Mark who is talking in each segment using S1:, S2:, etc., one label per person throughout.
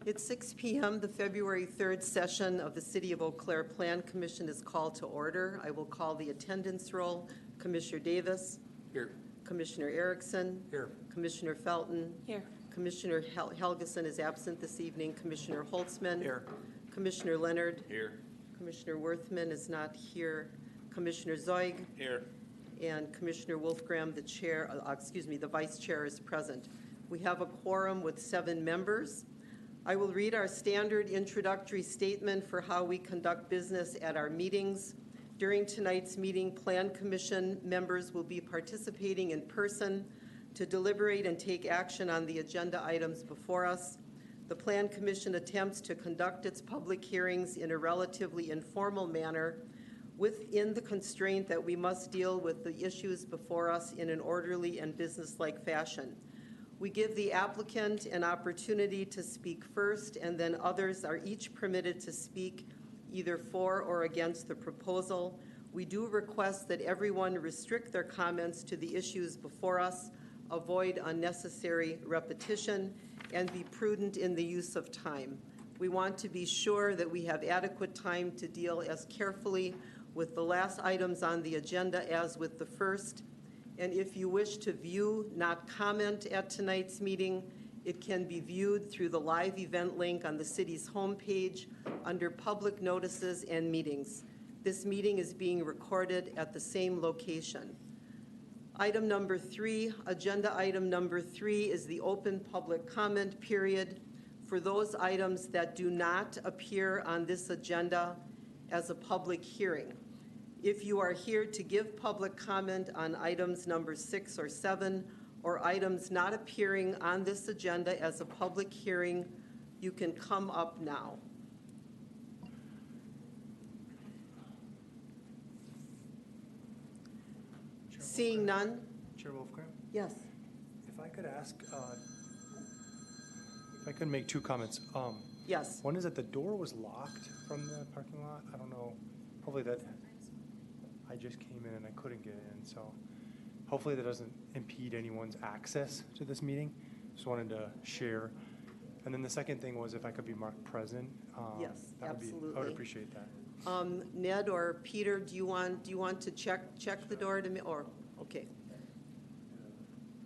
S1: It's 6 p.m. The February 3rd session of the City of Eau Claire Plan Commission is called to order. I will call the attendance roll. Commissioner Davis.
S2: Here.
S1: Commissioner Erickson.
S2: Here.
S1: Commissioner Felton.
S3: Here.
S1: Commissioner Helgeson is absent this evening. Commissioner Holtzman.
S2: Here.
S1: Commissioner Leonard.
S2: Here.
S1: Commissioner Worthman is not here. Commissioner Zoig.
S2: Here.
S1: And Commissioner Wolfgram, the chair, the vice chair, is present. We have a quorum with 7 members. I will read our standard introductory statement for how we conduct business at our meetings. During tonight's meeting, Plan Commission members will be participating in person to deliberate and take action on the agenda items before us. The Plan Commission attempts to conduct its public hearings in a relatively informal manner within the constraint that we must deal with the issues before us in an orderly and businesslike fashion. We give the applicant an opportunity to speak first, and then others are each permitted to speak either for or against the proposal. We do request that everyone restrict their comments to the issues before us, avoid unnecessary repetition, and be prudent in the use of time. We want to be sure that we have adequate time to deal as carefully with the last items on the agenda as with the first. And if you wish to view, not comment at tonight's meeting, it can be viewed through the live event link on the city's homepage under public notices and meetings. This meeting is being recorded at the same location. Item number 3, agenda item number 3 is the open public comment period for those items that do not appear on this agenda as a public hearing. If you are here to give public comment on items number 6 or 7 or items not appearing on this agenda as a public hearing, you can come up now. Seeing none?
S4: Chair Wolfgram?
S1: Yes.
S4: If I could ask, if I could make 2 comments.
S1: Yes.
S4: One is that the door was locked from the parking lot. I don't know, hopefully that, I just came in and I couldn't get in, so hopefully that doesn't impede anyone's access to this meeting. Just wanted to share. And then the second thing was if I could be marked present.
S1: Yes,
S4: that
S1: absolutely.
S4: I would appreciate that.
S1: Ned or Peter, do you want to check the door to me, or, okay.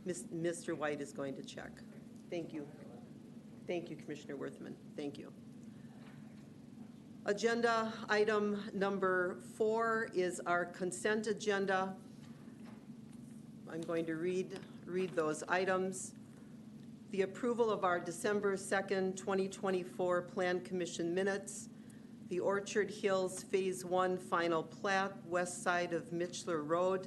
S1: Mr. White is going to check. Thank you. Thank you, Commissioner Worthman. Thank you. Agenda item number 4 is our consent agenda. I'm going to read those items. The approval of our December 2nd, 2024 Plan Commission minutes, the Orchard Hills Phase 1 final plat, west side of Mitchler Road,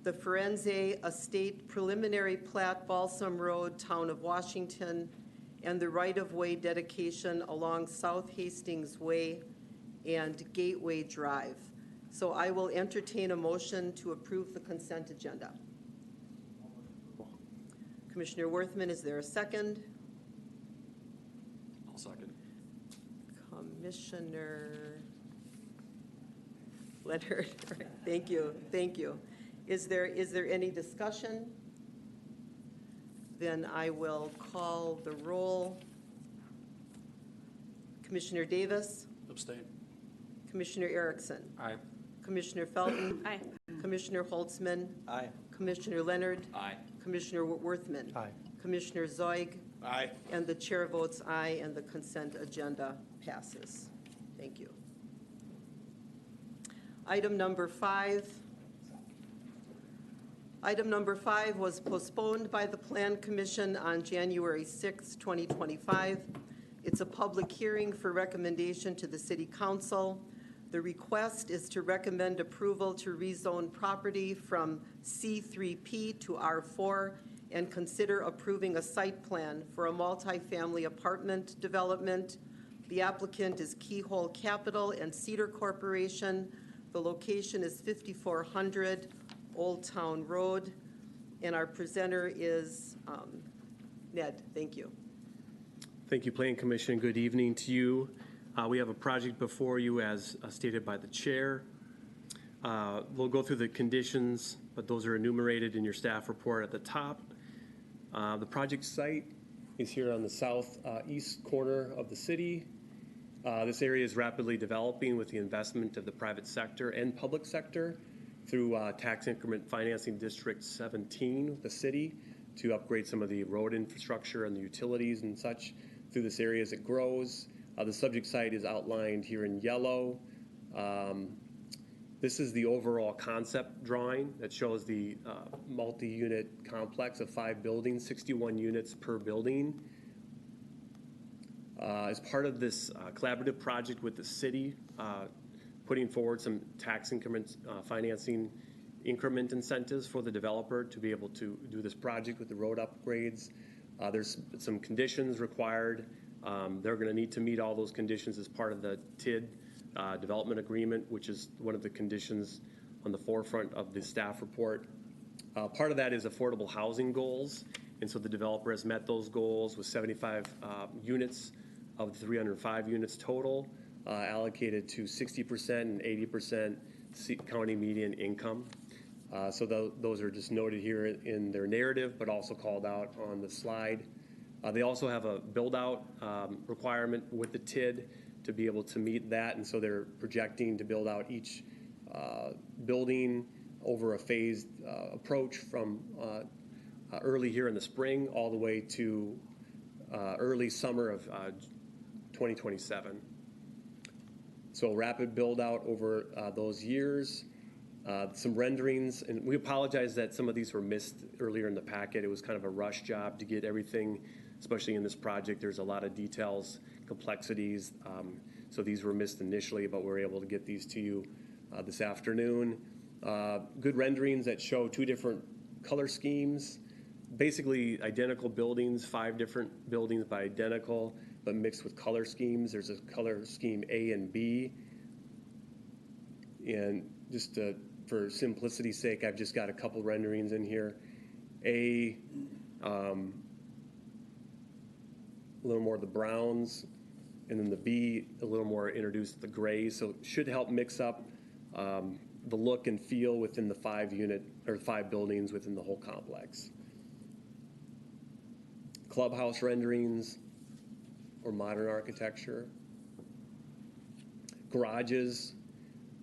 S1: the Firenze Estate preliminary plat, Balsam Road, Town of Washington, and the right-of-way dedication along South Hastings Way and Gateway Drive. So I will entertain a motion to approve the consent agenda. Commissioner Worthman, is there a second?
S2: I'll second.
S1: Commissioner Leonard, thank you, thank you. Is there any discussion? Then I will call the roll. Commissioner Davis?
S2: Abstain.
S1: Commissioner Erickson?
S2: Aye.
S1: Commissioner Felton?
S3: Aye.
S1: Commissioner Holtzman?
S2: Aye.
S1: Commissioner Leonard?
S2: Aye.
S1: Commissioner Worthman?
S4: Aye.
S1: Commissioner Zoig?
S2: Aye.
S1: And the chair votes aye, and the consent agenda passes. Thank you. Item number 5. Item number 5 was postponed by the Plan Commission on January 6, 2025. It's a public hearing for recommendation to the City Council. The request is to recommend approval to rezone property from C3P to R4 and consider approving a site plan for a multifamily apartment development. The applicant is Keyhole Capital and Cedar Corporation. The location is 5400 Old Town Road, and our presenter is Ned. Thank you.
S5: Thank you, Planning Commission. Good evening to you. We have a project before you as stated by the chair. We'll go through the conditions, but those are enumerated in your staff report at the top. The project site is here on the southeast corner of the city. This area is rapidly developing with the investment of the private sector and public sector through Tax Increment Financing District 17, the city, to upgrade some of the road infrastructure and the utilities and such through this area as it grows. The subject site is outlined here in yellow. This is the overall concept drawing that shows the multi-unit complex of 5 buildings, 61 units per building. As part of this collaborative project with the city, putting forward some tax increment financing increment incentives for the developer to be able to do this project with the road upgrades. There's some conditions required. They're going to need to meet all those conditions as part of the TID development agreement, which is one of the conditions on the forefront of the staff report. Part of that is affordable housing goals, and so the developer has met those goals with 75 units of the 305 units total, allocated to 60% and 80% county median income. So those are just noted here in their narrative, but also called out on the slide. They also have a build-out requirement with the TID to be able to meet that, and so they're projecting to build out each building over a phased approach from early here in the spring all the way to early summer of 2027. So rapid build-out over those years. Some renderings, and we apologize that some of these were missed earlier in the packet. It was kind of a rush job to get everything, especially in this project. There's a lot of details, complexities, so these were missed initially, but we're able to get these to you this afternoon. Good renderings that show 2 different color schemes, basically identical buildings, 5 different buildings by identical, but mixed with color schemes. There's a color scheme A and B, and just for simplicity's sake, I've just got a couple renderings in here. A little more of the browns, and then the B a little more introduced the grays. So it should help mix up the look and feel within the 5 buildings within the whole complex. Clubhouse renderings or modern architecture. Garages.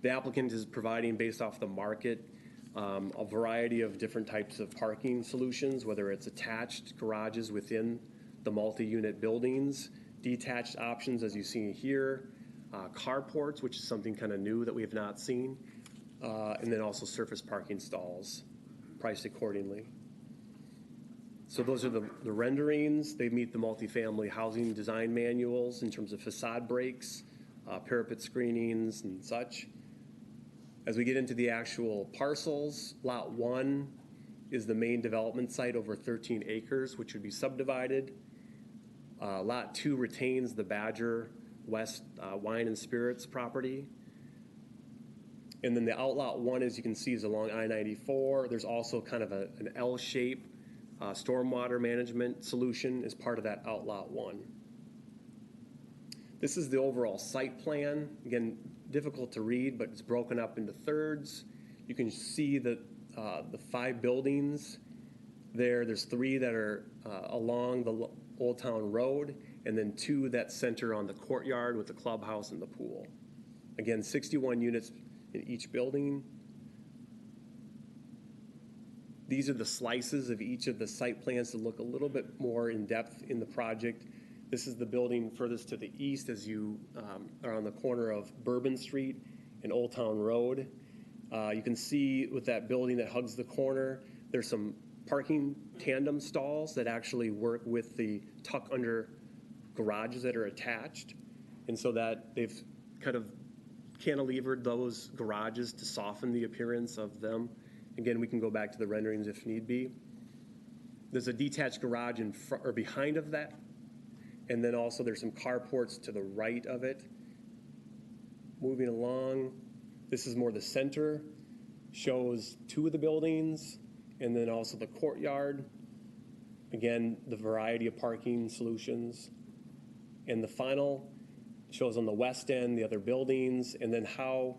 S5: The applicant is providing, based off the market, a variety of different types of parking solutions, whether it's attached garages within the multi-unit buildings, detached options as you see here, carports, which is something kind of new that we have not seen, and then also surface parking stalls, priced accordingly. So those are the renderings. They meet the multifamily housing design manuals in terms of facade breaks, parapet screenings, and such. As we get into the actual parcels, Lot 1 is the main development site over 13 acres, which would be subdivided. Lot 2 retains the Badger West Wine and Spirits property. And then the Outlot 1, as you can see, is along I-94. There's also kind of an L-shape stormwater management solution as part of that Outlot 1. This is the overall site plan. Again, difficult to read, but it's broken up into thirds. You can see the 5 buildings there. There's 3 that are along the Old Town Road, and then 2 that center on the courtyard with the clubhouse and the pool. Again, 61 units in each building. These are the slices of each of the site plans to look a little bit more in depth in the project. This is the building furthest to the east as you are on the corner of Bourbon Street and Old Town Road. You can see with that building that hugs the corner, there's some parking tandem stalls that actually work with the tuck under garages that are attached. And so that they've kind of cantilevered those garages to soften the appearance of them. Again, we can go back to the renderings if need be. There's a detached garage in front or behind of that. And then also there's some carports to the right of it. Moving along, this is more the center, shows 2 of the buildings, and then also the courtyard. Again, the variety of parking solutions. And the final shows on the west end the other buildings, and then how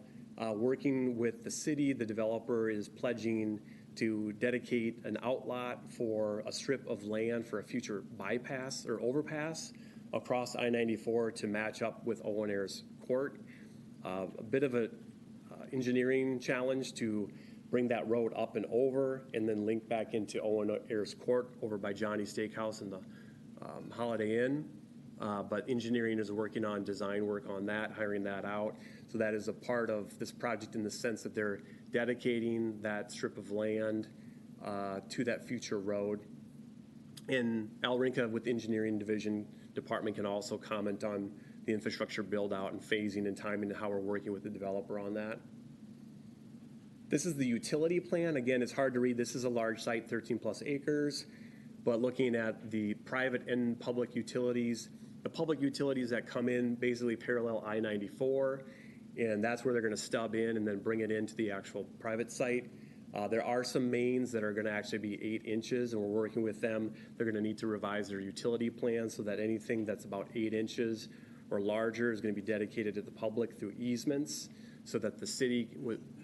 S5: working with the city, the developer is pledging to dedicate an outlot for a strip of land for a future bypass or overpass across I-94 to match up with Owen Ayers Court. A bit of a engineering challenge to bring that road up and over and then link back into Owen Ayers Court over by Johnny's Steakhouse and the Holiday Inn. But engineering is working on design work on that, hiring that out. So that is a part of this project in the sense that they're dedicating that strip of land to that future road. And Al Rinka with the Engineering Division Department can also comment on the infrastructure build out and phasing and timing and how we're working with the developer on that. This is the utility plan. Again, it's hard to read. This is a large site, 13 plus acres, but looking at the private and public utilities, the public utilities that come in basically parallel I-94, and that's where they're going to stub in and then bring it into the actual private site. There are some mains that are going to actually be 8 inches, and we're working with them. They're going to need to revise their utility plan so that anything that's about 8 inches or larger is going to be dedicated to the public through easements, so that the city,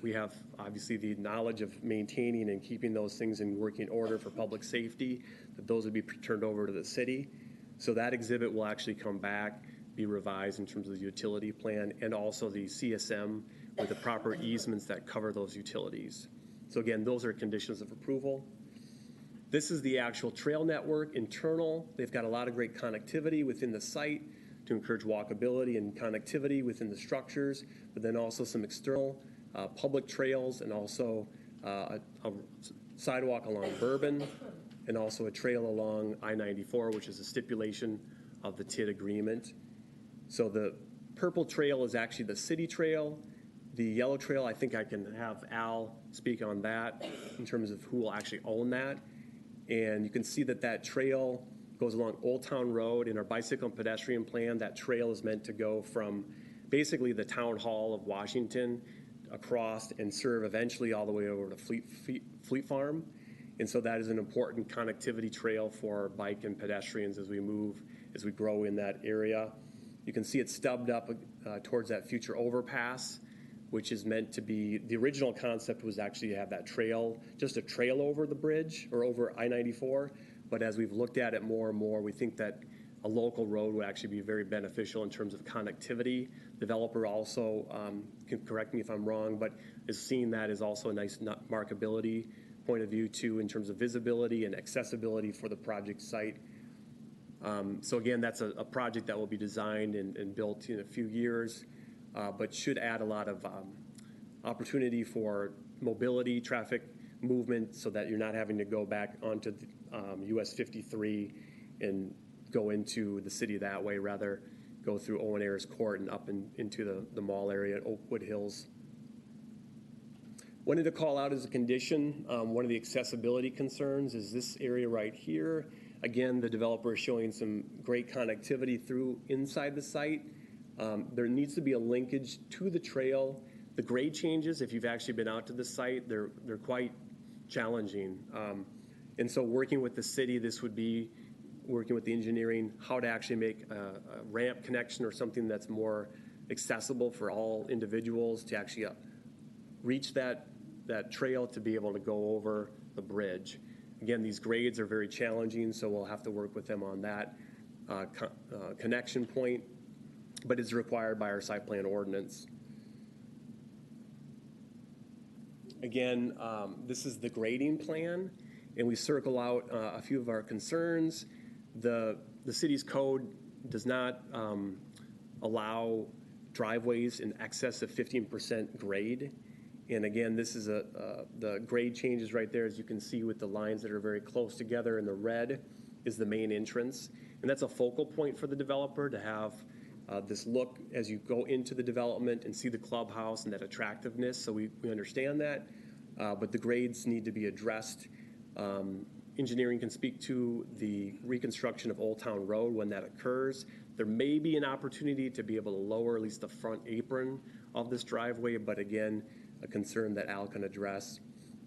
S5: we have obviously the knowledge of maintaining and keeping those things in working order for public safety, that those would be turned over to the city. So that exhibit will actually come back, be revised in terms of the utility plan, and also the CSM with the proper easements that cover those utilities. So again, those are conditions of approval. This is the actual trail network, internal. They've got a lot of great connectivity within the site to encourage walkability and connectivity within the structures, but then also some external public trails and also a sidewalk along Bourbon and also a trail along I-94, which is a stipulation of the TID agreement. So the purple trail is actually the city trail. The yellow trail, I think I can have Al speak on that in terms of who will actually own that. And you can see that that trail goes along Old Town Road. In our bicycle and pedestrian plan, that trail is meant to go from basically the town hall of Washington across and serve eventually all the way over to Fleet Farm. And so that is an important connectivity trail for bike and pedestrians as we move, as we grow in that area. You can see it stubbed up towards that future overpass, which is meant to be, the original concept was actually to have that trail, just a trail over the bridge or over I-94. But as we've looked at it more and more, we think that a local road would actually be very beneficial in terms of connectivity. Developer also, can correct me if I'm wrong, but is seeing that as also a nice markability point of view too in terms of visibility and accessibility for the project site. So again, that's a project that will be designed and built in a few years, but should add a lot of opportunity for mobility, traffic movement, so that you're not having to go back onto the, US 53 and go into the city that way, rather go through Owen Ayers Court and up into the mall area at Oakwood Hills. Wanted to call out as a condition, one of the accessibility concerns is this area right here. Again, the developer is showing some great connectivity through inside the site. There needs to be a linkage to the trail. The grade changes, if you've actually been out to the site, they're quite challenging. And so working with the city, this would be working with the engineering, how to actually make a ramp connection or something that's more accessible for all individuals to actually reach that trail to be able to go over the bridge. Again, these grades are very challenging, so we'll have to work with them on that connection point, but it's required by our site plan ordinance. Again, this is the grading plan, and we circle out a few of our concerns. The city's code does not allow driveways in excess of 15% grade. And again, this is the grade changes right there, as you can see with the lines that are very close together, and the red is the main entrance. And that's a focal point for the developer to have this look as you go into the development and see the clubhouse and that attractiveness. So we understand that, but the grades need to be addressed. Engineering can speak to the reconstruction of Old Town Road when that occurs. There may be an opportunity to be able to lower at least the front apron of this driveway, but again, a concern that Al can address.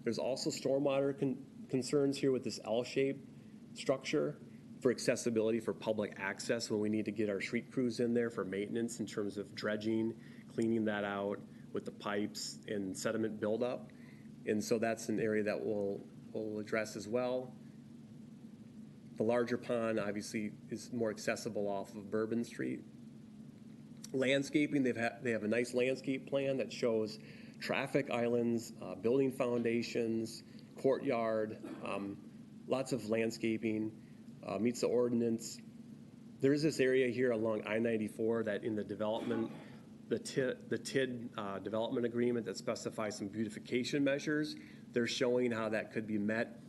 S5: There's also stormwater concerns here with this L-shaped structure for accessibility for public access when we need to get our street crews in there for maintenance in terms of dredging, cleaning that out with the pipes and sediment buildup. And so that's an area that we'll address as well. The larger pond obviously is more accessible off of Bourbon Street. Landscaping, they have a nice landscape plan that shows traffic islands, building foundations, courtyard, lots of landscaping, meets the ordinance. There's this area here along I-94 that in the development, the TID development agreement that specifies some beautification measures, they're showing how that could be met.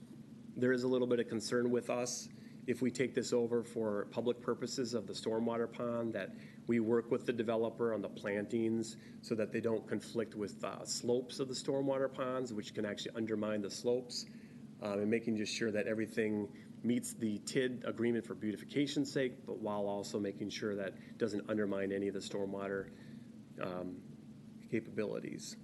S5: There is a little bit of concern with us if we take this over for public purposes of the stormwater pond, that we work with the developer on the plantings so that they don't conflict with slopes of the stormwater ponds, which can actually undermine the slopes, and making just sure that everything meets the TID agreement for beautification's sake, but while also making sure that it doesn't undermine any of the stormwater capabilities.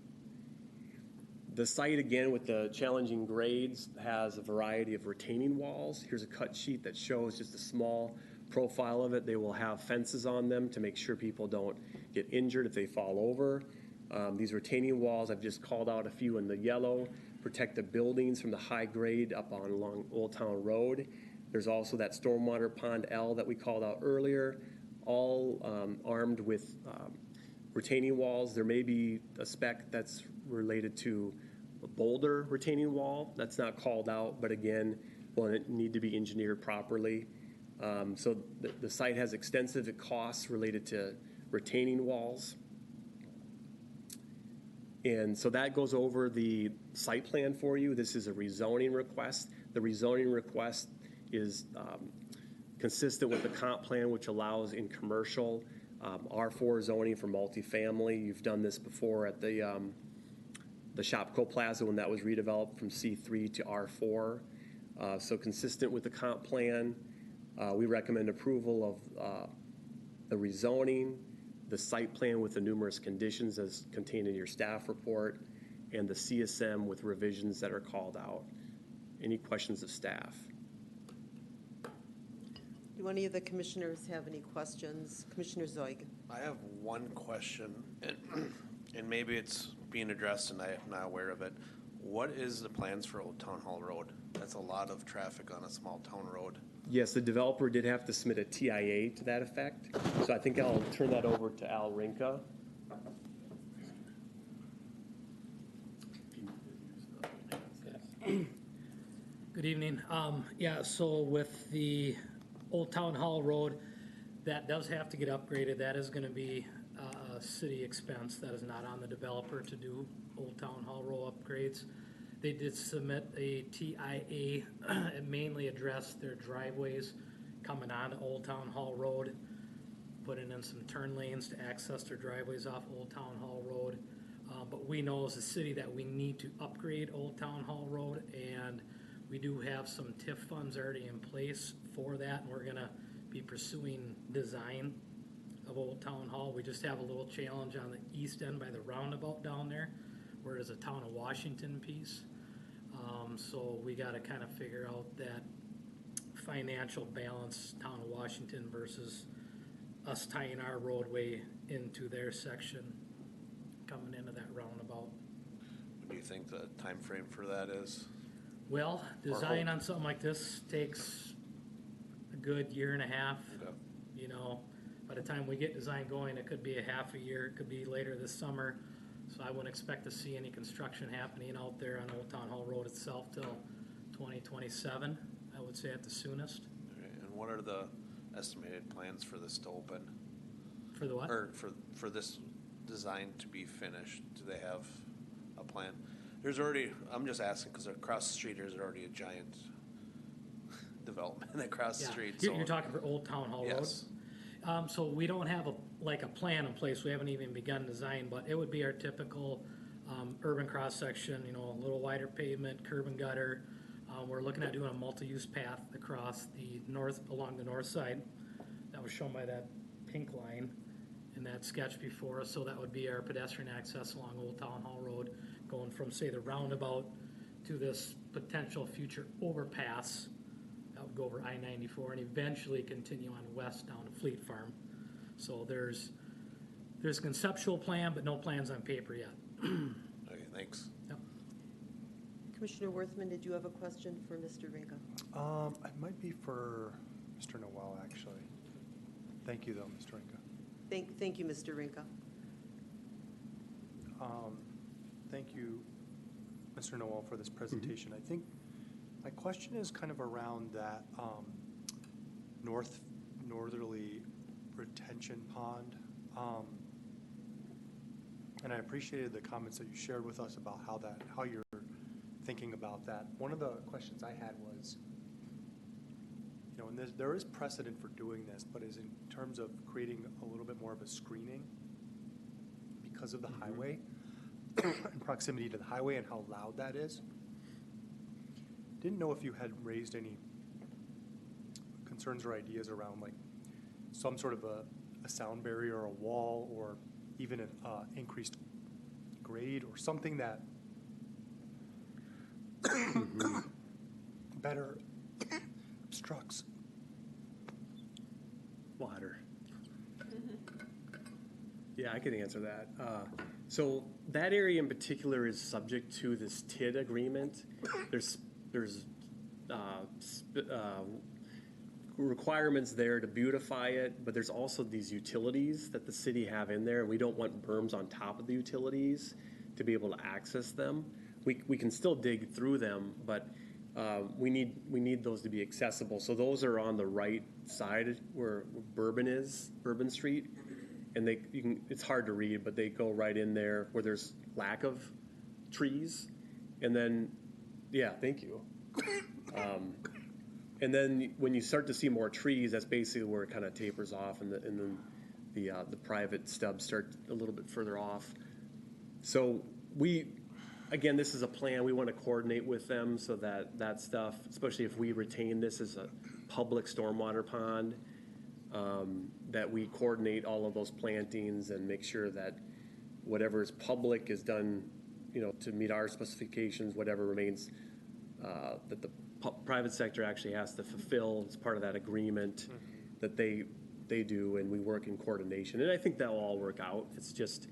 S5: The site, again, with the challenging grades, has a variety of retaining walls. Here's a cut sheet that shows just a small profile of it. They will have fences on them to make sure people don't get injured if they fall over. These retaining walls, I've just called out a few in the yellow, protect the buildings from the high grade up on along Old Town Road. There's also that stormwater pond L that we called out earlier, all armed with retaining walls. There may be a spec that's related to a boulder retaining wall that's not called out, but again, will need to be engineered properly. So the site has extensive costs related to retaining walls. And so that goes over the site plan for you. This is a rezoning request. The rezoning request is consistent with the comp plan, which allows in commercial R4 zoning for multifamily. You've done this before at the Shopko Plaza when that was redeveloped from C3 to R4. So consistent with the comp plan, we recommend approval of the rezoning, the site plan with the numerous conditions as contained in your staff report, and the CSM with revisions that are called out. Any questions of staff?
S1: Do any of the commissioners have any questions? Commissioner Zoig.
S2: I have one question, and maybe it's being addressed and I'm not aware of it. What is the plans for Old Town Hall Road? That's a lot of traffic on a small town road.
S5: Yes, the developer did have to submit a TIA to that effect. So I think I'll turn that over to Al Rinka.
S3: Good evening. Yeah, so with the Old Town Hall Road, that does have to get upgraded. That is going to be a city expense. That is not on the developer to do Old Town Hall Road upgrades. They did submit a TIA. It mainly addressed their driveways coming onto Old Town Hall Road, putting in some turn lanes to access their driveways off Old Town Hall Road. But we know as a city that we need to upgrade Old Town Hall Road, and we do have some TIF funds already in place for that, and we're gonna be pursuing design of Old Town Hall. We just have a little challenge on the east end by the roundabout down there, where there's a Town of Washington piece. So we gotta kind of figure out that financial balance, Town of Washington versus us tying our roadway into their section coming into that roundabout.
S2: What do you think the time frame for that is?
S3: Well, design on something like this takes a good year and a half.
S2: Okay.
S3: You know, by the time we get design going, it could be a half a year, it could be later this summer. So I wouldn't expect to see any construction happening out there on Old Town Hall Road itself till 2027, I would say at the soonest.
S2: Okay, and what are the estimated plans for this to open?
S3: For the what?
S2: Or for this design to be finished? Do they have a plan? There's already, I'm just asking because across the street there's already a giant development across the
S3: Yeah.
S2: street.
S3: You're talking for Old Town Hall Road?
S2: Yes.
S3: So we don't have a plan in place. We haven't even begun design, but it would be our typical urban cross-section, you know, a little wider pavement, curb and gutter. We're looking at doing a multi-use path across the along the north side. That was shown by that pink line in that sketch before us. So that would be our pedestrian access along Old Town Hall Road, going from, say, the roundabout to this potential future overpass. That would go over I-94 and eventually continue on west down to Fleet Farm. So there's a conceptual plan, but no plans on paper yet.
S2: Okay, thanks.
S3: Yep.
S1: Commissioner Worthman, did you have a question for Mr. Rinka?
S4: It might be for Mr. Noel, actually. Thank you, though, Mr. Rinka.
S1: Thank you, Mr. Rinka.
S4: Thank you, Mr. Noel, for this presentation. I think my question is kind of around that northerly retention pond. And I appreciated the comments that you shared with us about how you're thinking about that. One of the questions I had was, and there is precedent for doing this, but is in terms of creating a little bit more of a screening because of the highway and proximity to the highway and how loud that is. Didn't know if you had raised any concerns or ideas around like some sort of a sound barrier or a wall or even an increased grade or something that better obstructs.
S5: Water. Yeah, I can answer that. So that area in particular is subject to this TID agreement. There's requirements there to beautify it, but there's also these utilities that the city have in there, and we don't want berms on top of the utilities to be able to access them. We can still dig through them, but we need those to be accessible. So those are on the right side where Bourbon Street, and it's hard to read, but they go right in there where there's lack of trees, and then thank you. And then when you start to see more trees, that's basically where it kind of tapers off, and then the private stubs start a little bit further off. So again, this is a plan. We want to coordinate with them so that stuff, especially if we retain this as a public stormwater pond, that we coordinate all of those plantings and make sure that whatever is public is done, to meet our specifications. Whatever remains that the private sector actually has to fulfill as part of that agreement that they do, and we work in coordination. And I think that will all work out. It's just,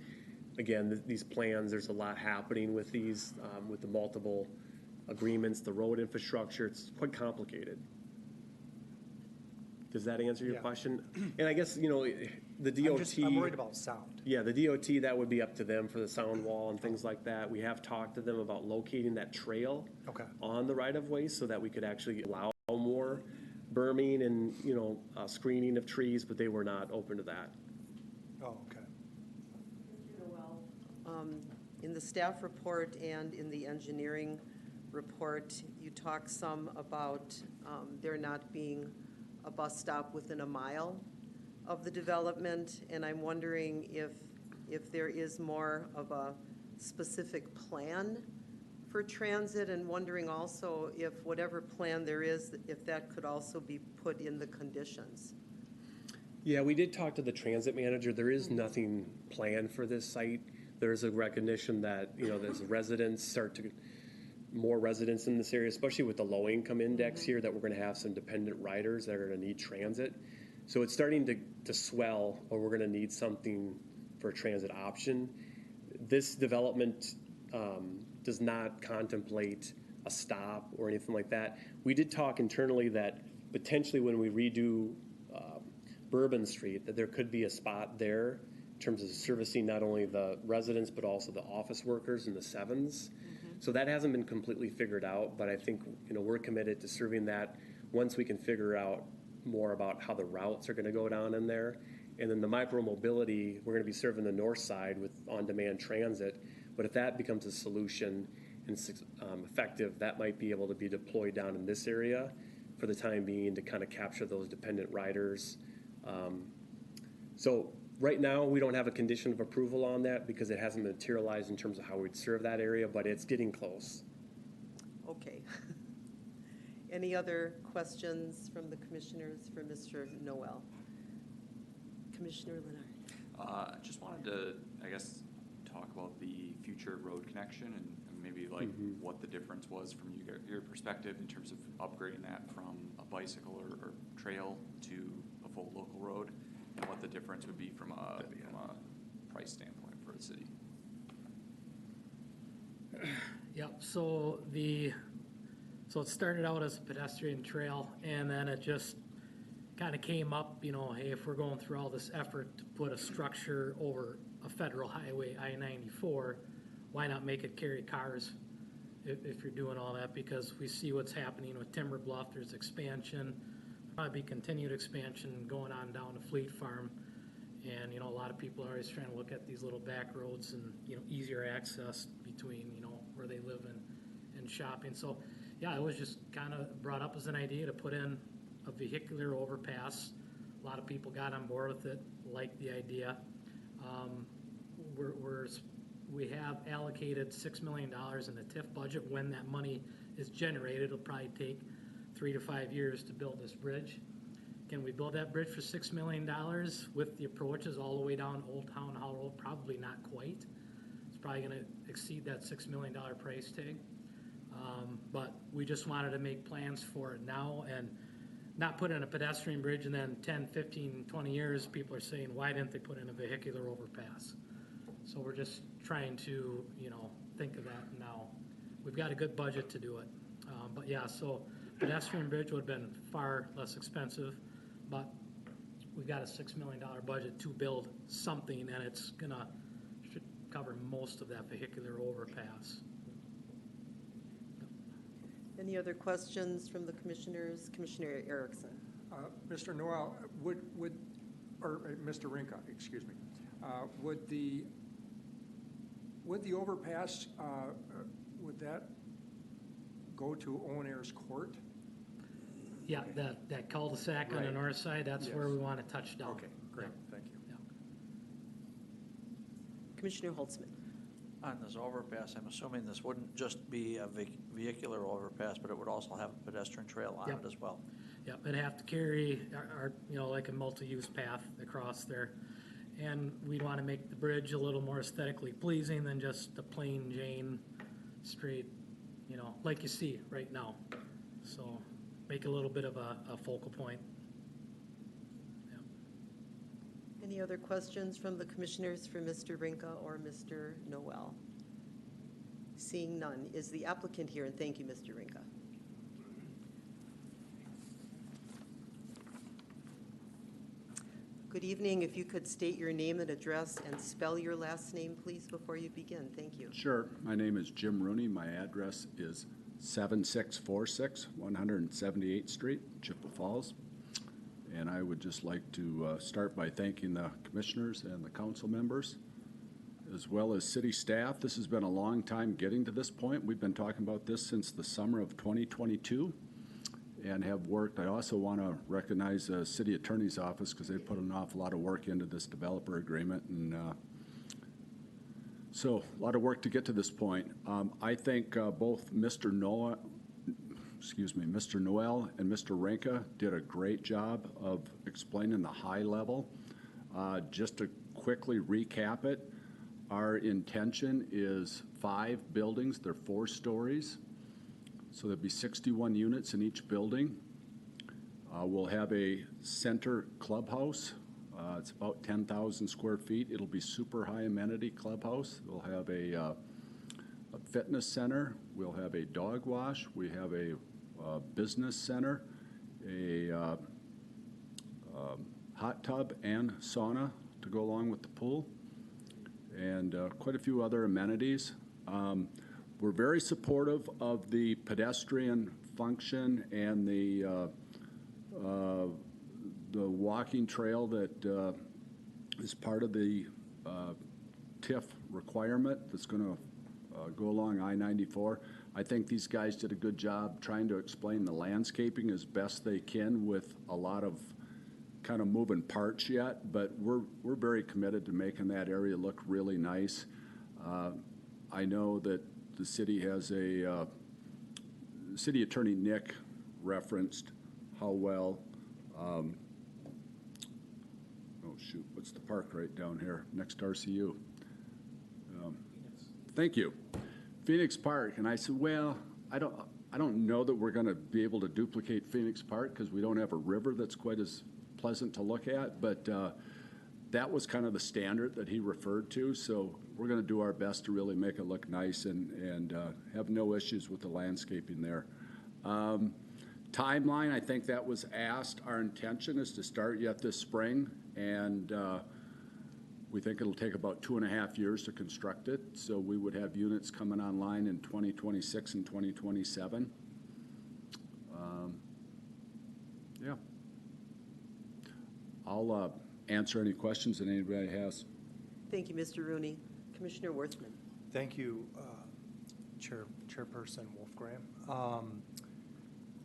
S5: again, these plans, there's a lot happening with these, with the multiple agreements, the road infrastructure. It's quite complicated. Does that answer your question? And I guess, the DOT.
S4: I'm worried about sound.
S5: Yeah, the DOT, that would be up to them for the sound wall and things like that. We have talked to them about locating that trail on the right-of-way so that we could actually allow more berming and, screening of trees, but they were not open to that.
S4: Oh, okay.
S1: In the staff report and in the engineering report, you talk some about there not being a bus stop within a mile of the development, and I'm wondering if there is more of a specific plan for transit, and wondering also if whatever plan there is, if that could also be put in the conditions.
S5: Yeah, we did talk to the transit manager. There is nothing planned for this site. There's a recognition that, as residents more residents in this area, especially with the low income index here, that we're going to have some dependent riders that are going to need transit. So it's starting to swell, or we're going to need something for a transit option. This development does not contemplate a stop or anything like that. We did talk internally that potentially when we redo Bourbon Street, that there could be a spot there in terms of servicing not only the residents but also the office workers in the sevens. So that hasn't been completely figured out, but I think we're committed to serving that once we can figure out more about how the routes are going to go down in there. And then the micro-mobility, we're going to be serving the north side with on-demand transit. But if that becomes a solution and effective, that might be able to be deployed down in this area for the time being to kind of capture those dependent riders. So right now, we don't have a condition of approval on that because it hasn't materialized in terms of how we'd serve that area, but it's getting close.
S1: Okay. Any other questions from the commissioners for Mr. Noel? Commissioner Leonard.
S6: Just wanted to, talk about the future road connection and maybe what the difference was from your perspective in terms of upgrading that from a bicycle or trail to a full local road, and what the difference would be from a price standpoint for the city.
S3: Yep, so it started out as a pedestrian trail, and then it just kind of came up, you know, hey, if we're going through all this effort to put a structure over a federal highway, I-94, why not make it carry cars if you're doing all that? Because we see what's happening with Timber Bluff, there's expansion, probably continued expansion going on down to Fleet Farm. And, you know, a lot of people are always trying to look at these little back roads and, you know, easier access between, you know, where they live and shopping. So, yeah, it was just kind of brought up as an idea to put in a vehicular overpass. A lot of people got on board with it, liked the idea. We have allocated $6 million in the TIF budget. When that money is generated, it'll probably take 3 to 5 years to build this bridge. Can we build that bridge for $6 million with the approaches all the way down Old Town Hall Road? Probably not quite. It's probably going to exceed that $6 million price tag. But we just wanted to make plans for it now and not put in a pedestrian bridge and then 10, 15, 20 years, people are saying, why didn't they put in a vehicular overpass? So we're just trying to, you know, think of that now. We've got a good budget to do it. But yeah, so pedestrian bridge would have been far less expensive, but we've got a $6 million budget to build something, and it's should cover most of that vehicular overpass.
S1: Any other questions from the commissioners? Commissioner Erickson.
S7: Mr. Noel, Mr. Rinka, excuse me, would the overpass, would that go to Owen Ayers Court?
S3: Yeah, that cul-de-sac on the
S7: Right.
S3: north side, that's
S7: Yes.
S3: where we want to touch down.
S7: Okay, great,
S3: Yep,
S7: thank you.
S3: yep.
S1: Commissioner Holtzman.
S8: On this overpass, I'm assuming this wouldn't just be a vehicular overpass, but it would also have a pedestrian trail on
S3: Yep.
S8: it as well.
S3: Yep, it'd have to carry our, you know, like a multi-use path across there. And we'd want to make the bridge a little more aesthetically pleasing than just a plain Jane straight, you know, like you see right now. So make a little bit of a focal point. Yep.
S1: Any other questions from the commissioners for Mr. Rinka or Mr. Noel? Seeing none, is the applicant here? And thank you, Mr. Rinka. Good evening. If you could state your name and address and spell your last name, please, before you begin. Thank you.
S9: Sure. My name is Jim Rooney. My address is 7646 178th Street, Chippewa Falls. And I would just like to start by thanking the commissioners and the council members, as well as city staff. This has been a long time getting to this point. We've been talking about this since the summer of 2022 and have worked. I also want to recognize the city attorney's office because they put an awful lot of work into this developer agreement. And so a lot of work to get to this point. I think both Mr. Noel and Mr. Rinka did a great job of explaining the high level. Just to quickly recap it, our intention is 5 buildings. They're 4 stories. So there'll be 61 units in each building. We'll have a center clubhouse. It's about 10,000 square feet. It'll be super high amenity clubhouse. We'll have a fitness center. We'll have a dog wash. We have a business center, a hot tub and sauna to go along with the pool, and quite a few other amenities. We're very supportive of the pedestrian function and the walking trail that is part of the TIF requirement that's going to go along I-94. I think these guys did a good job trying to explain the landscaping as best they can with a lot of kind of moving parts yet, but we're very committed to making that area look really nice. I know that the city has a, City Attorney Nick referenced how well, oh shoot, what's the park right down here next to RCU? Thank you. Phoenix Park. And I said, well, I don't know that we're going to be able to duplicate Phoenix Park because we don't have a river that's quite as pleasant to look at, but that was kind of the standard that he referred to, so we're going to do our best to really make it look nice and have no issues with the landscaping there. Timeline, I think that was asked. Our intention is to start yet this spring, and we think it'll take about 2.5 years to construct it, so we would have units coming online in 2026 and 2027. Yeah. I'll answer any questions that anybody has.
S1: Thank you, Mr. Rooney. Commissioner Worthman.
S4: Thank you, Chairperson Wolfgram.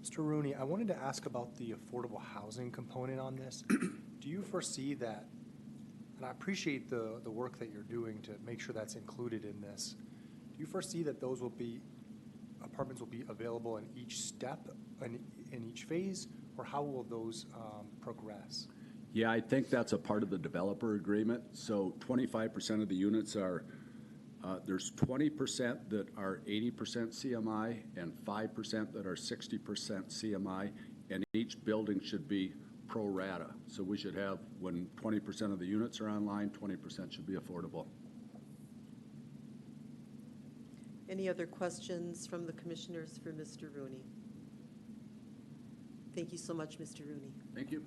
S4: Mr. Rooney, I wanted to ask about the affordable housing component on this. Do you foresee that, and I appreciate the work that you're doing to make sure that's included in this, do you foresee that those apartments will be available in each step, in each phase, or how will those progress?
S9: Yeah, I think that's a part of the developer agreement. So 25% of the units are, there's 20% that are 80% CMI and 5% that are 60% CMI, and each building should be pro rata. So we should have, when 20% of the units are online, 20% should be affordable.
S1: Any other questions from the commissioners for Mr. Rooney? Thank you so much, Mr. Rooney.
S9: Thank you.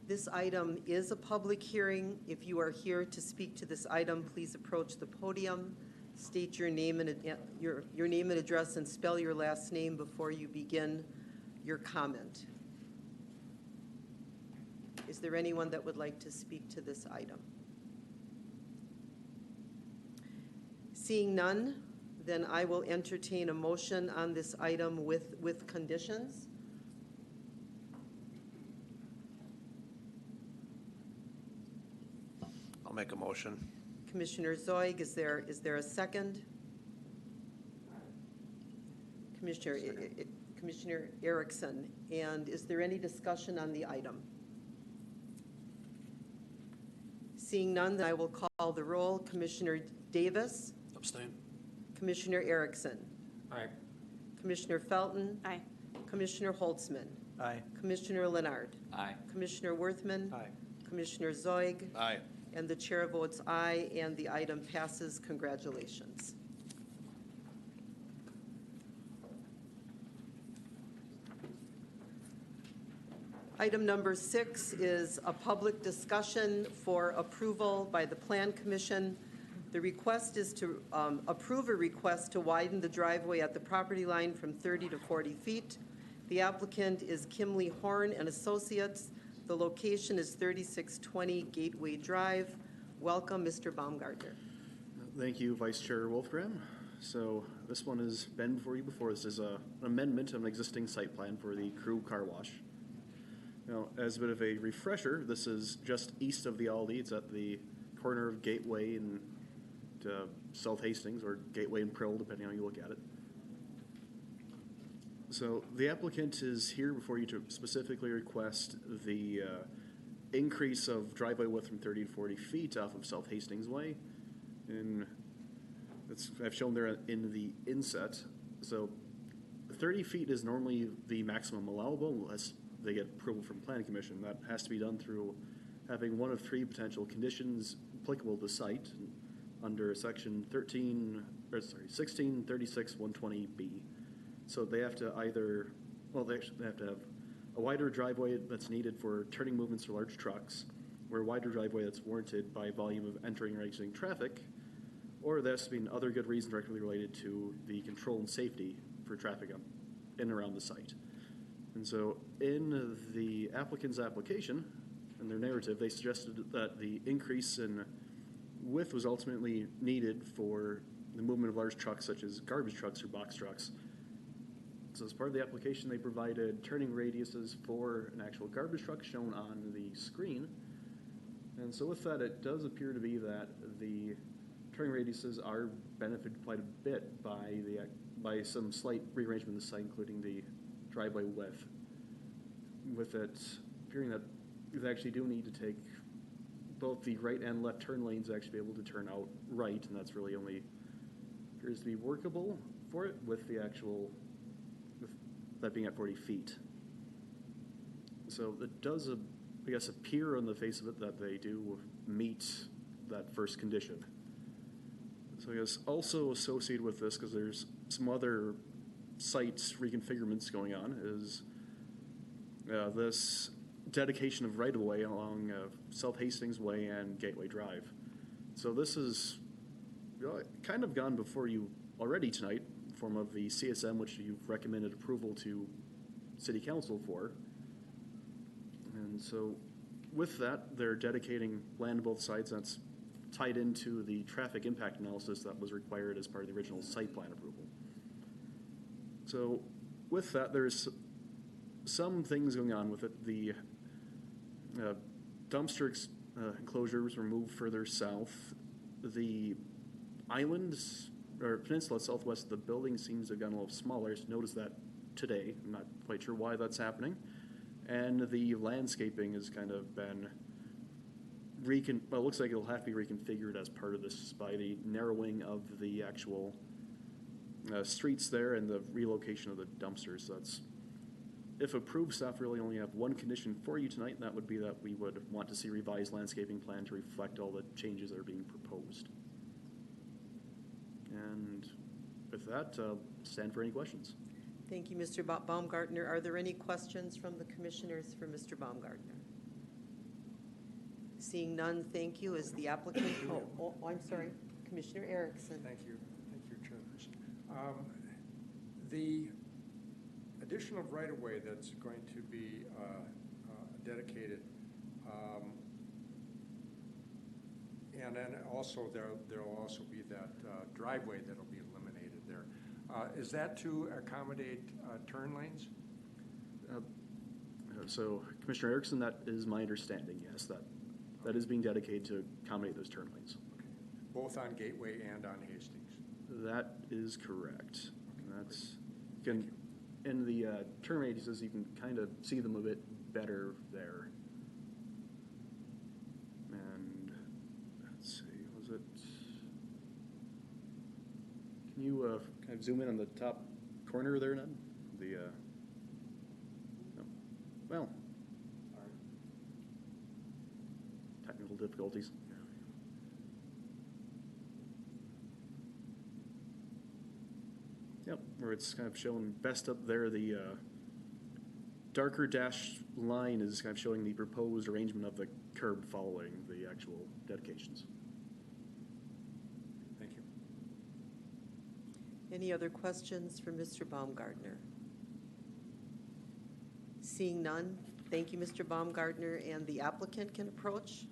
S1: This item is a public hearing. If you are here to speak to this item, please approach the podium, state your name and your name and address, and spell your last name before you begin your comment. Is there anyone that would like to speak to this item? Seeing none, then I will entertain a motion on this item with conditions.
S2: I'll make a motion.
S1: Commissioner Zoig, is there a second? Commissioner Erickson, and is there any discussion on the item? Seeing none, then I will call the roll. Commissioner Davis?
S2: Abstain.
S1: Commissioner Erickson?
S3: Aye.
S1: Commissioner Felton?
S10: Aye.
S1: Commissioner Holtzman?
S8: Aye.
S1: Commissioner Leonard?
S6: Aye.
S1: Commissioner Worthman?
S4: Aye.
S1: Commissioner Zoig?
S2: Aye.
S1: And the chair votes aye, and the item passes. Congratulations. Item number 6 is a public discussion for approval by the Plan Commission. The request is to approve a request to widen the driveway at the property line from 30 to 40 feet. The applicant is Kimley Horn and Associates. The location is 3620 Gateway Drive. Welcome, Mr. Baumgartner.
S11: Thank you, Vice Chair Wolfgram. So this one has been before you before. This is an amendment of an existing site plan for the Crew Car Wash. Now, as a bit of a refresher, this is just east of the Aldi. It's at the corner of Gateway and South Hastings, or Gateway and Prill, depending on how you look at it. So the applicant is here before you to specifically request the increase of driveway width from 30 to 40 feet off of South Hastings Way. And I've shown there in the inset. So 30 feet is normally the maximum allowable unless they get approval from Planning Commission. That has to be done through having one of 3 potential conditions applicable to the site under section 1636-120B. So they have to either, well, they have to have a wider driveway that's needed for turning movements for large trucks, or a wider driveway that's warranted by volume of entering or exiting traffic, or there has to be other good reason directly related to the control and safety for traffic in and around the site. And so in the applicant's application, in their narrative, they suggested that the increase in width was ultimately needed for the movement of large trucks such as garbage trucks or box trucks. So as part of the application, they provided turning radiuses for an actual garbage truck shown on the screen. And so with that, it does appear to be that the turning radiuses are benefited quite a bit by some slight rearrangement of the site, including the driveway width. With it appearing that you actually do need to take both the right and left turn lanes to actually be able to turn out right, and that's really only appears to be workable for it with the actual, with that being at 40 feet. So it does I guess, appear on the face of it that they do meet that first condition. So I guess also associated with this, because there's some other sites reconfigurements going on, is this dedication of right-of-way along South Hastings Way and Gateway Drive. So this is kind of gone before you already tonight, in form of the CSM, which you've recommended approval to City Council for. And so with that, they're dedicating land on both sides. That's tied into the traffic impact analysis that was required as part of the original site plan approval. So with that, there's some things going on with it. The dumpster enclosures were moved further south. The islands or peninsula southwest of the building seems to have gotten a little smaller. I just noticed that today. I'm not quite sure why that's happening. And the landscaping has kind of been well, it looks like it'll have to be reconfigured as part of this by the narrowing of the actual streets there and the relocation of the dumpsters. So that's, if approved, staff really only have one condition for you tonight, and that would be that we would want to see a revised landscaping plan to reflect all the changes that are being proposed. And with that, stand for any questions.
S1: Thank you, Mr. Baumgartner. Are there any questions from the commissioners for Mr. Baumgartner? Seeing none, thank you. Is the applicant, I'm sorry, Commissioner Erickson.
S7: Thank you, Chairperson. The addition of right-of-way that's going to be dedicated, and then also there'll also be that driveway that'll be eliminated there. Is that to accommodate turn lanes?
S11: So Commissioner Erickson, that is my understanding, yes, that is being dedicated to accommodate those turn lanes.
S7: Okay. Both on Gateway and on Hastings?
S11: That is correct. That's, in the turn radiuses, you can kind of see them a bit better there. And let's see, was it? Can you kind of zoom in on the top corner there, Ned? The no. Well, technical difficulties. Yep, where it's kind of shown best up there, the darker dashed line is kind of showing the proposed arrangement of the curb following the actual dedications.
S7: Thank you.
S1: Any other questions for Mr. Baumgartner? Seeing none, thank you, Mr. Baumgartner, and the applicant can approach.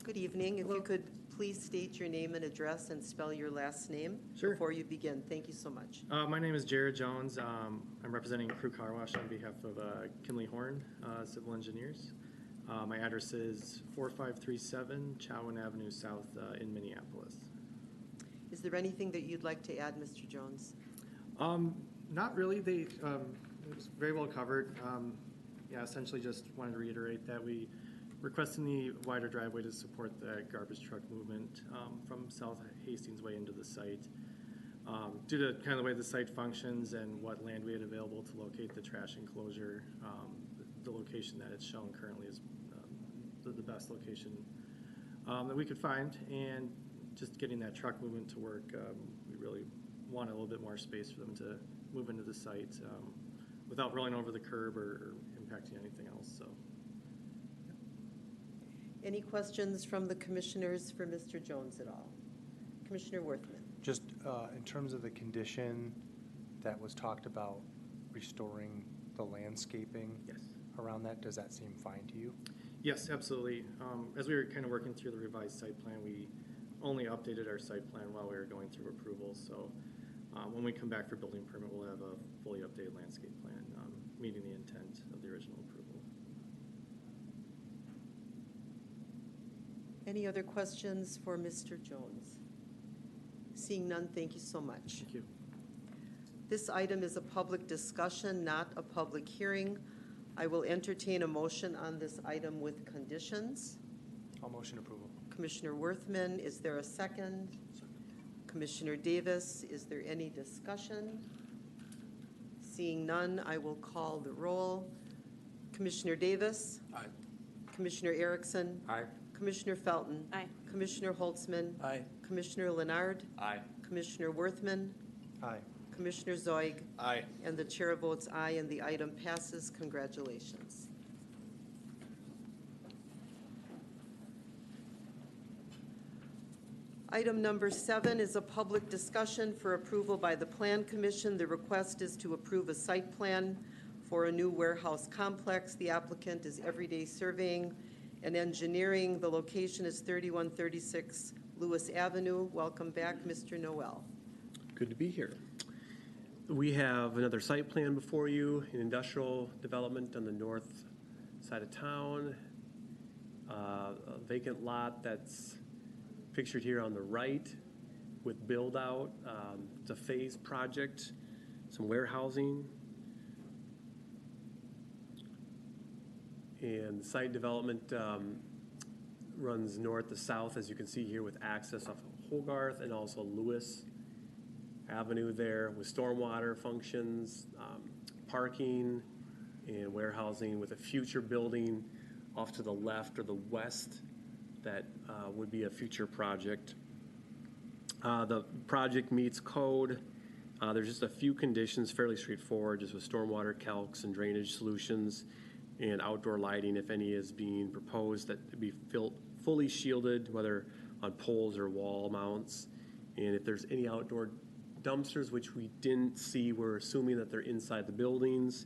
S1: Good evening. If you could please state your name and address and spell your last name
S10: Sure.
S1: before you begin. Thank you so much.
S10: My name is Jared Jones. I'm representing Crew Car Wash on behalf of Kinley Horn Civil Engineers. My address is 4537 Chowan Avenue South in Minneapolis.
S1: Is there anything that you'd like to add, Mr. Jones?
S10: Not really. It was very well covered. Yeah, essentially just wanted to reiterate that we requesting the wider driveway to support the garbage truck movement from South Hastings Way into the site. Due to kind of the way the site functions and what land we had available to locate the trash enclosure, the location that it's shown currently is the best location that we could find. And just getting that truck movement to work, we really want a little bit more space for them to move into the site without rolling over the curb or impacting anything else. So.
S1: Any questions from the commissioners for Mr. Jones at all? Commissioner Worthman.
S4: Just in terms of the condition that was talked about, restoring the landscaping around that, does that seem fine to you?
S10: Yes, absolutely. As we were kind of working through the revised site plan, we only updated our site plan while we were going through approval. So when we come back for building permit, we'll have a fully updated landscape plan meeting the intent of the original approval.
S1: Any other questions for Mr. Jones? Seeing none, thank you so much.
S10: Thank you.
S1: This item is a public discussion, not a public hearing. I will entertain a motion on this item with conditions.
S4: I'll motion approval.
S1: Commissioner Worthman, is there a second? Commissioner Davis, is there any discussion? Seeing none, I will call the roll. Commissioner Davis?
S2: Aye.
S1: Commissioner Erickson?
S7: Aye.
S1: Commissioner Felton?
S12: Aye.
S1: Commissioner Holtzman?
S8: Aye.
S1: Commissioner Leonard?
S6: Aye.
S1: Commissioner Worthman?
S4: Aye.
S1: Commissioner Zoig?
S2: Aye.
S1: And the chair votes aye, and the item passes. Congratulations. Item number 7 is a public discussion for approval by the Plan Commission. The request is to approve a site plan for a new warehouse complex. The applicant is Everyday Surveying and Engineering. The location is 3136 Lewis Avenue. Welcome back, Mr. Noel.
S5: Good to be here. We have another site plan before you, an industrial development on the north side of town. A vacant lot that's pictured here on the right with build-out. It's a phase project, some warehousing. And the site development runs north to south, as you can see here, with access off of Hogarth and also Lewis Avenue there with stormwater functions, parking, and warehousing with a future building off to the left or the west that would be a future project. The project meets code. There's just a few conditions, fairly straightforward, just with stormwater calcs and drainage solutions and outdoor lighting, if any is being proposed, that to be fully shielded, whether on poles or wall mounts. And if there's any outdoor dumpsters, which we didn't see, we're assuming that they're inside the buildings.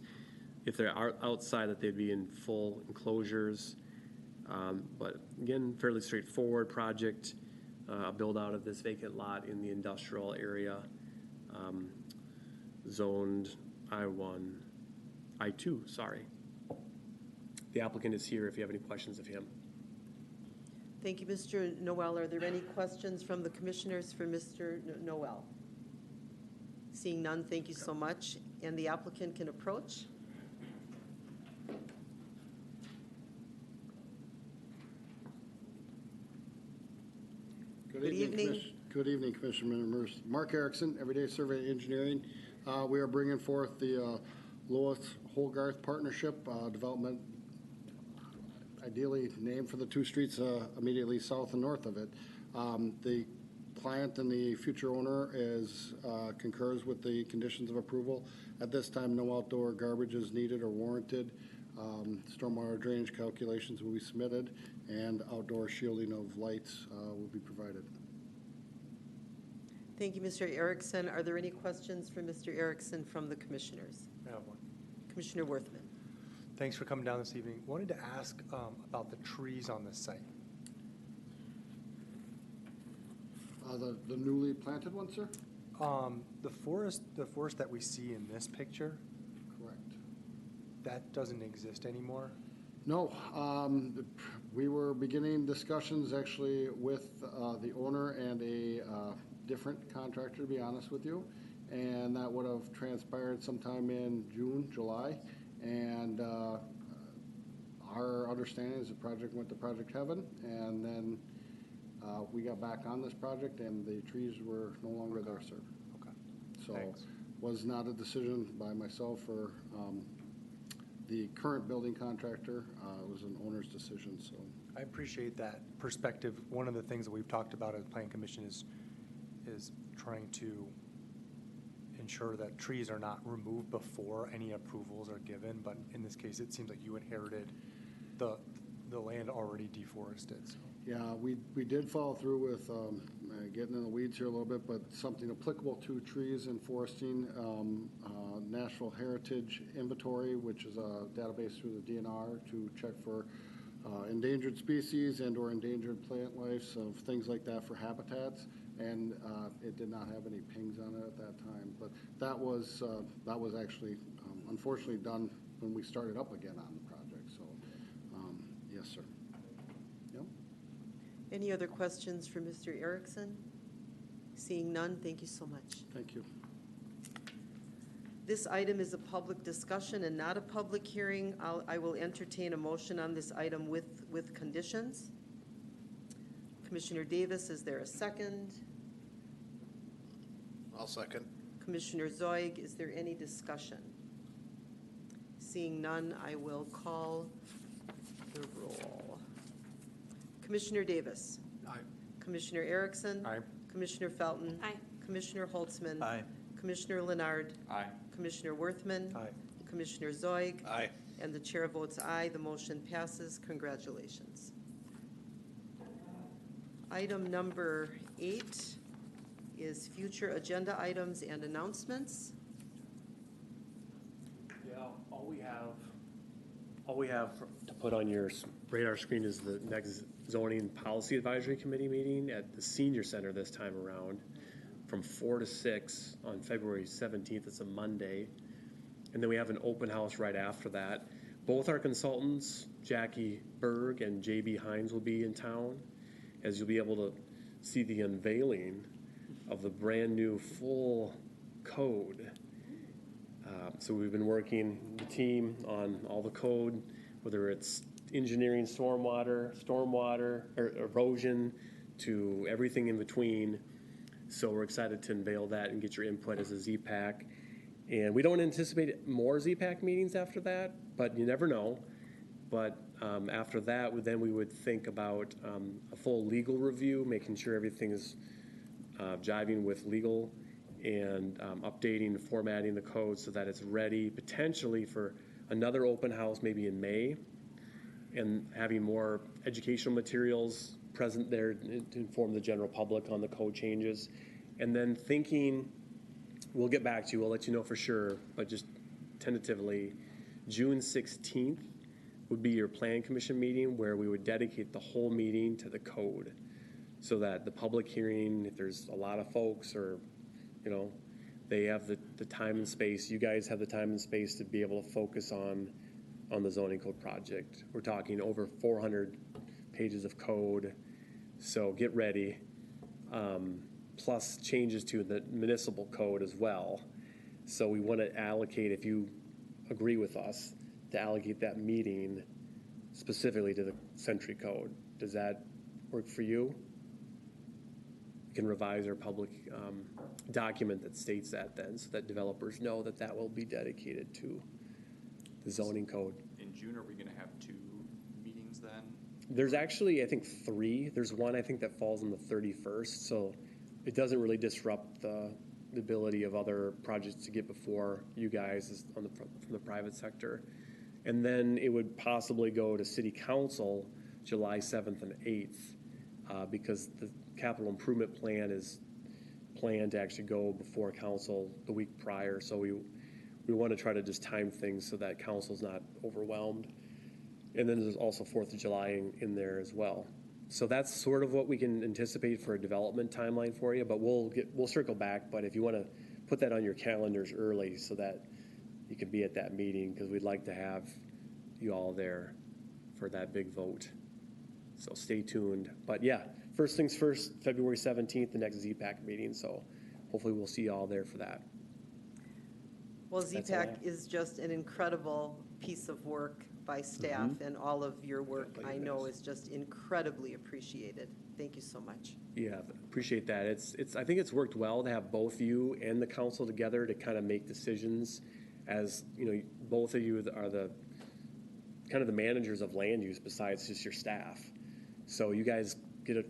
S5: If they're outside, that they'd be in full enclosures. But again, fairly straightforward project, a build out of this vacant lot in the industrial area, zoned I1, I2, sorry. The applicant is here if you have any questions of him.
S1: Thank you, Mr. Noel. Are there any questions from the commissioners for Mr. Noel? Seeing none, thank you so much. And the applicant can approach. Good evening.
S13: Good evening, Commissioner members. Mark Erickson, Everyday Survey Engineering. We are bringing forth the Lois Hogarth Partnership development, ideally named for the two streets immediately south and north of it. The client and the future owner concurs with the conditions of approval. At this time, no outdoor garbage is needed or warranted. Stormwater drainage calculations will be submitted, and outdoor shielding of lights will be provided.
S1: Thank you, Mr. Erickson. Are there any questions for Mr. Erickson from the commissioners?
S4: I have one.
S1: Commissioner Worthman.
S4: Thanks for coming down this evening. Wanted to ask about the trees on the site.
S13: The newly planted one, sir?
S4: The forest that we see in this picture,
S13: Correct.
S4: that doesn't exist anymore?
S13: No, we were beginning discussions actually with the owner and a different contractor, to be honest with you, and that would have transpired sometime in June, July, and our understanding is the project went to Project Heaven, and then we got back on this project, and the trees were no longer there, sir.
S4: Okay.
S13: So,
S4: Thanks.
S13: was not a decision by myself or the current building contractor. It was an owner's decision, so.
S4: I appreciate that perspective. One of the things that we've talked about as Plan Commission is trying to ensure that trees are not removed before any approvals are given, but in this case, it seems like you inherited the land already deforested, so.
S13: Yeah, we did follow through with getting in the weeds here a little bit, but something applicable to trees and foresting, National Heritage Inventory, which is a database through the DNR to check for endangered species and or endangered plant lives of things like that for habitats, and it did not have any pings on it at that time. But that was actually unfortunately done when we started up again on the project. So yes, sir. Yep.
S1: Any other questions for Mr. Erickson? Seeing none, thank you so much.
S13: Thank you.
S1: This item is a public discussion and not a public hearing. I will entertain a motion on this item with conditions. Commissioner Davis, is there a second?
S2: I'll second.
S1: Commissioner Zoig, is there any discussion? Seeing none, I will call the roll. Commissioner Davis.
S7: Aye.
S1: Commissioner Erickson.
S7: Aye.
S1: Commissioner Felton.
S12: Aye.
S1: Commissioner Holtzman.
S8: Aye.
S1: Commissioner Leonard.
S6: Aye.
S1: Commissioner Worthman.
S4: Aye.
S1: Commissioner Zoig.
S2: Aye.
S1: And the chair votes aye. The motion passes. Congratulations. Item number 8 is future agenda items and announcements.
S5: Yeah, all we have to put on your radar screen is the next zoning policy advisory committee meeting at the senior center this time around from 4 to 6 on February 17th. It's a Monday. And then we have an open house right after that. Both our consultants, Jackie Berg and JB Hines, will be in town, as you'll be able to see the unveiling of the brand-new full code. So we've been working, the team, on all the code, whether it's engineering, stormwater, or erosion, to everything in between. So we're excited to unveil that and get your input as a ZPAC. And we don't anticipate more ZPAC meetings after that, but you never know. But after that, then we would think about a full legal review, making sure everything is jiving with legal, and updating, formatting the code so that it's ready potentially for another open house maybe in May, and having more educational materials present there to inform the general public on the code changes. And then thinking, we'll get back to you, we'll let you know for sure, but just tentatively, June 16th would be your Plan Commission meeting, where we would dedicate the whole meeting to the code, so that the public hearing, if there's a lot of folks, or, you know, they have the time and space, you guys have the time and space to be able to focus on the zoning code project. We're talking over 400 pages of code, so get ready. Plus changes to the municipal code as well. So we want to allocate, if you agree with us, to allocate that meeting specifically to the Century Code. Does that work for you? We can revise our public document that states that then, so that developers know that that will be dedicated to the zoning code.
S6: In June, are we gonna have 2 meetings then?
S5: There's actually, I think, 3. There's one, I think, that falls on the 31st, so it doesn't really disrupt the ability of other projects to get before you guys from the private sector. And then it would possibly go to City Council July 7th and 8th, because the capital improvement plan is planned to actually go before council the week prior. So we want to try to just time things so that council's not overwhelmed. And then there's also 4th of July in there as well. So that's sort of what we can anticipate for a development timeline for you, but we'll circle back. But if you want to put that on your calendars early so that you can be at that meeting, because we'd like to have you all there for that big vote. So stay tuned. But yeah, first things first, February 17th, the next ZPAC meeting. So hopefully we'll see you all there for that.
S1: Well,
S5: That's all I
S1: ZPAC
S5: have.
S1: is just an incredible piece of work by staff, and all of your work, I know, is just incredibly appreciated. Thank you so much.
S5: Yeah, appreciate that. I think it's worked well to have both you and the council together to kind of make decisions, as, you know, both of you are the kind of the managers of land use besides just your staff. So you guys you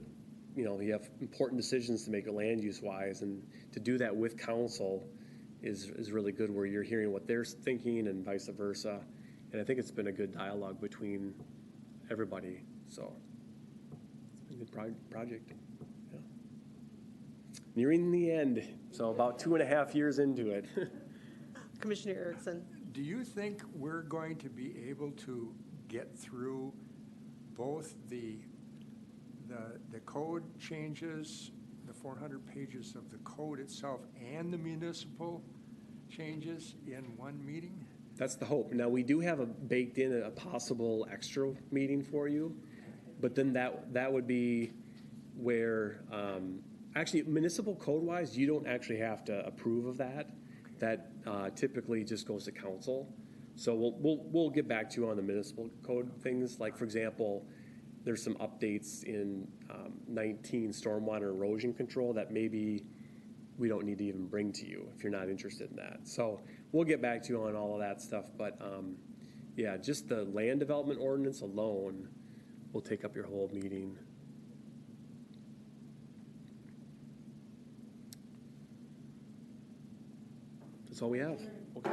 S5: have important decisions to make land use wise, and to do that with council is really good, where you're hearing what they're thinking and vice versa. And I think it's been a good dialogue between everybody. So it's been a good project. Yeah. Nearing the end, so about 2.5 years into it.
S1: Commissioner Erickson.
S7: Do you think we're going to be able to get through both the code changes, the 400 pages of the code itself, and the municipal changes in one meeting?
S5: That's the hope. Now, we do have baked in a possible extra meeting for you, but then that would be where, actually, municipal code-wise, you don't actually have to approve of that. That typically just goes to council. So we'll get back to you on the municipal code things. Like, for example, there's some updates in 19 stormwater erosion control that maybe we don't need to even bring to you if you're not interested in that. So we'll get back to you on all of that stuff, but yeah, just the land development ordinance alone will take up your whole meeting. That's all we have. Okay.